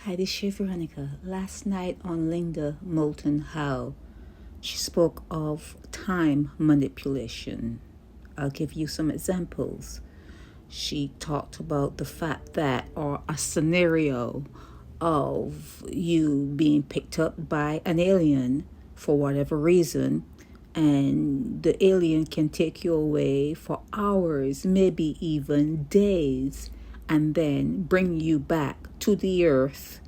Hi, this is Chef Veronica. Last night on Linda Moulton Howe, she spoke of time manipulation. I'll give you some examples. She talked about the fact that, or a scenario of you being picked up by an alien for whatever reason, and the alien can take you away for hours, maybe even days, and then bring you back to the earth,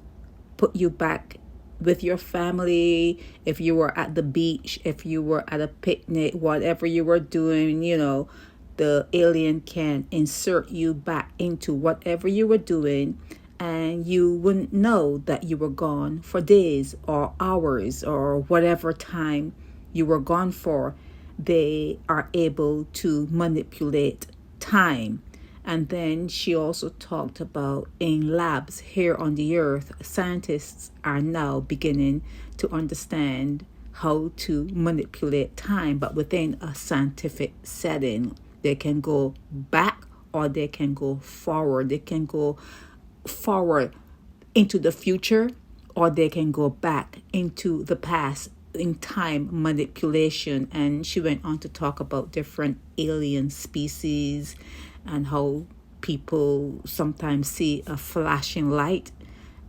put you back with your family. If you were at the beach, if you were at a picnic, whatever you were doing, the alien can insert you back into whatever you were doing, and you wouldn't know that you were gone for days or hours or whatever time you were gone for. They are able to manipulate time. And then she also talked about in labs here on the earth, scientists are now beginning to understand how to manipulate time, but within a scientific setting. They can go back or they can go forward. They can go forward into the future, or they can go back into the past in time manipulation. And she went on to talk about different alien species and how people sometimes see a flashing light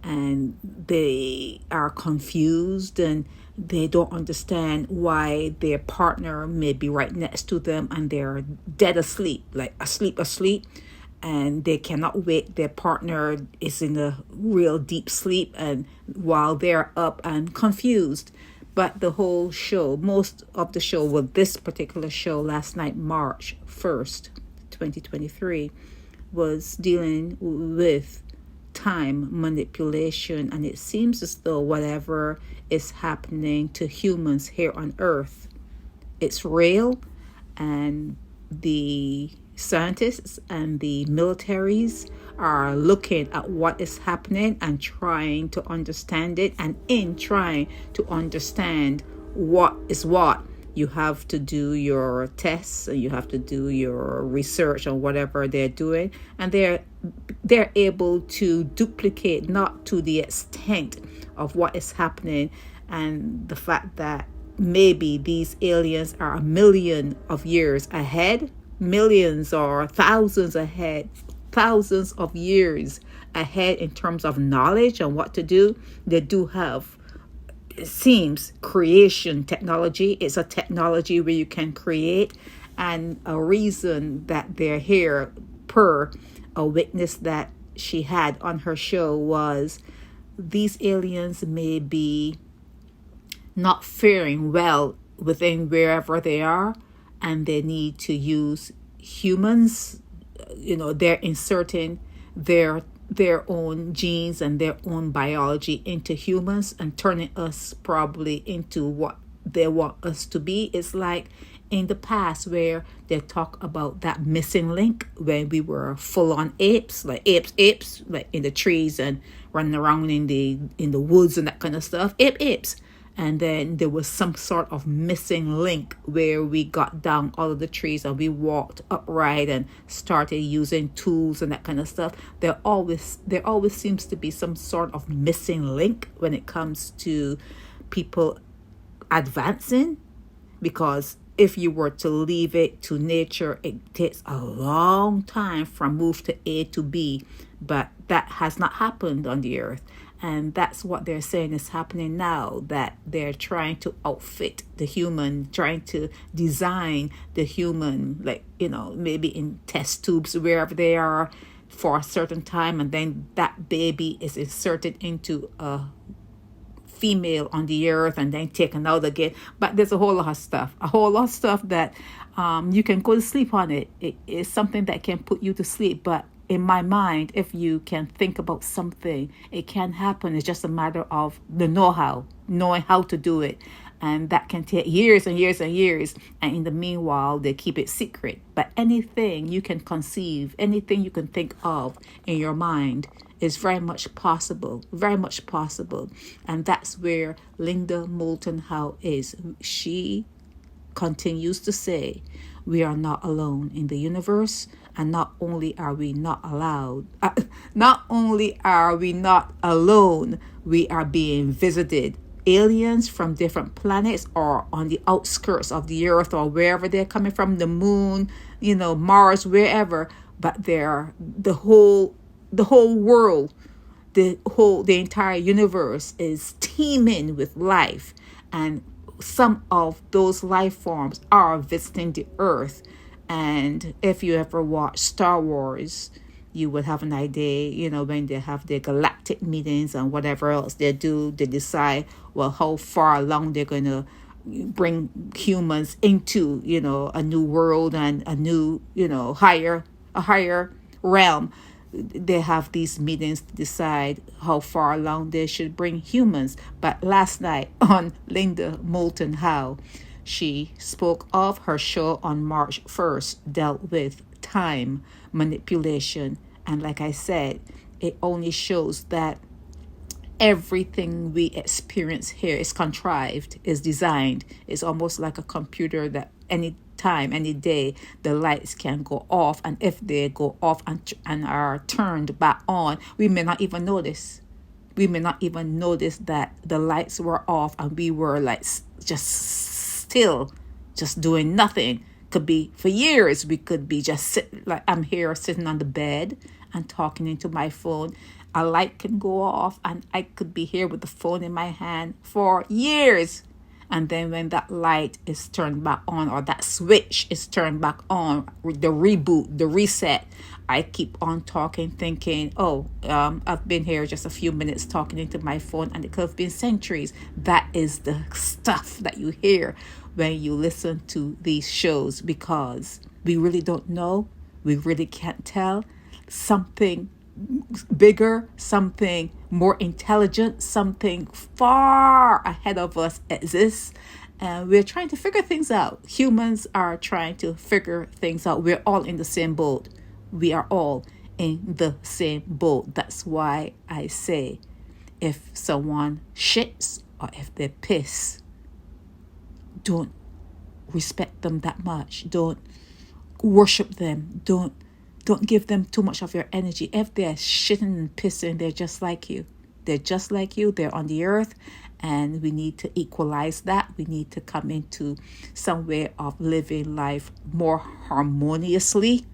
and they are confused and they don't understand why their partner may be right next to them and they're dead asleep, like asleep, and they cannot wake. Their partner is in a real deep sleep, and while they're up and confused. But the whole show, most of the show, well, this particular show last night, March 1st, 2023, was dealing with time manipulation. And it seems as though whatever is happening to humans here on Earth, it's real, and the scientists and the militaries are looking at what is happening and trying to understand it. And in trying to understand what is what, you have to do your tests and you have to do your research on whatever they're doing, and they're able to duplicate, not to the extent of what is happening, and the fact that maybe these aliens are 1,000,000 of years ahead, millions or thousands ahead, thousands of years ahead in terms of knowledge on what to do. They do have, it seems, creation technology. It's a technology where you can create, and a reason that they're here, per a witness that she had on her show, was these aliens may be not faring well within wherever they are, and they need to use humans. They're inserting their own genes and their own biology into humans and turning us probably into what they want us to be. It's like in the past where they talk about that missing link when we were full-on apes, like apes, like in the trees and running around in the woods and that kind of stuff, apes. And then there was some sort of missing link where we got down all of the trees and we walked upright and started using tools and that kind of stuff. There always seems to be some sort of missing link when it comes to people advancing, because if you were to leave it to nature, it takes a long time from move to A to B, but that has not happened on the earth. And that's what they're saying is happening now, that they're trying to outfit the human, trying to design the human, like, maybe in test tubes, wherever they are, for a certain time. And then that baby is inserted into a female on the earth and then taken out again. But there's a whole lot of stuff that you can go to sleep on it. It is something that can put you to sleep. But in my mind, if you can think about something, it can happen. It's just a matter of the know-how, knowing how to do it. And that can take years and years and years. And in the meanwhile, they keep it secret. But anything you can conceive, anything you can think of in your mind is very much possible. And that's where Linda Moulton Howe is. She continues to say, we are not alone in the universe, And not only are we not not only are we not alone, we are being visited. Aliens from different planets or on the outskirts of the earth or wherever they're coming from, the moon, Mars, wherever, but they're the whole world, the entire universe is teeming with life, and some of those life forms are visiting the earth. And if you ever watch Star Wars, you would have an idea, when they have their galactic meetings and whatever else they do, they decide, well, how far along they're going to bring humans into, a new world and a new, a higher realm. They have these meetings to decide how far along they should bring humans. But last night on Linda Moulton Howe, she spoke of her show on March 1st, dealt with time manipulation. And like I said, it only shows that everything we experience here is contrived, is designed. It's almost like a computer that any time, any day, the lights can go off. And if they go off and are turned back on, we may not even notice. We may not even notice that the lights were off and we were like just still, just doing nothing. Could be for years. We could be just sitting, like I'm here sitting on the bed and talking into my phone. A light can go off and I could be here with the phone in my hand for years. And then when that light is turned back on, or that switch is turned back on, the reboot, the reset, I keep on talking, thinking, I've been here just a few minutes talking into my phone, and it could have been centuries. That is the stuff that you hear when you listen to these shows, because we really don't know. We really can't tell. Something bigger, something more intelligent, something far ahead of us exists, and we're trying to figure things out. Humans are trying to figure things out. We're all in the same boat. We are all in the same boat. That's why I say, if someone shits or if they piss, don't respect them that much. Don't worship them. Don't give them too much of your energy. If they're shitting and pissing, they're just like you. They're just like you. They're on the earth, and we need to equalize that. We need to come into some way of living life more harmoniously,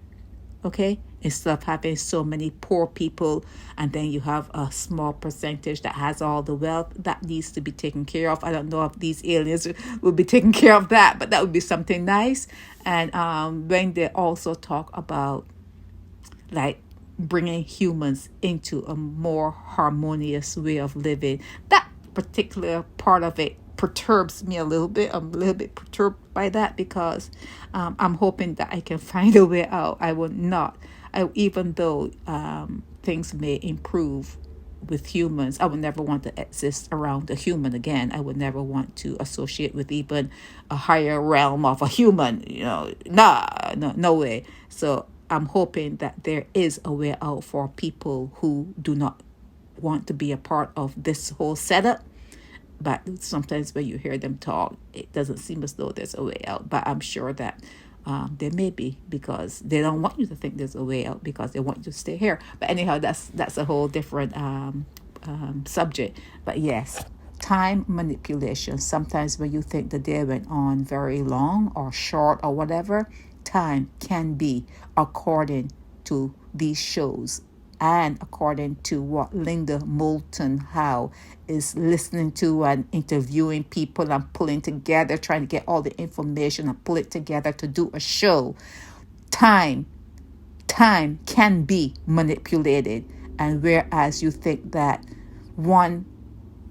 okay? Instead of having so many poor people, and then you have a small percentage that has all the wealth. That needs to be taken care of. I don't know if these aliens will be taking care of that, but that would be something nice. And when they also talk about like bringing humans into a more harmonious way of living, that particular part of it perturbs me a little bit. I'm a little bit perturbed by that, because I'm hoping that I can find a way out. Even though things may improve with humans, I would never want to exist around a human again. I would never want to associate with even a higher realm of a human. No way. So I'm hoping that there is a way out for people who do not want to be a part of this whole setup. But sometimes when you hear them talk, it doesn't seem as though there's a way out. But I'm sure that there may be, because they don't want you to think there's a way out, because they want you to stay here. But anyhow, that's a whole different subject. But yes, time manipulation. Sometimes when you think the day went on very long or short or whatever, time can be, according to these shows and according to what Linda Moulton Howe is listening to and interviewing people and pulling together, trying to get all the information and pull it together to do a show. Time can be manipulated. And whereas you think that one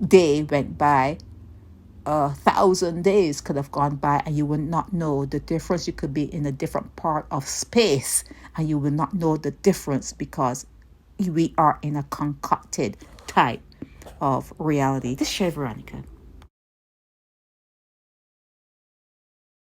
day went by, 1,000 days could have gone by and you would not know the difference. You could be in a different part of space and you would not know the difference, because we are in a concocted type of reality. This is Veronica.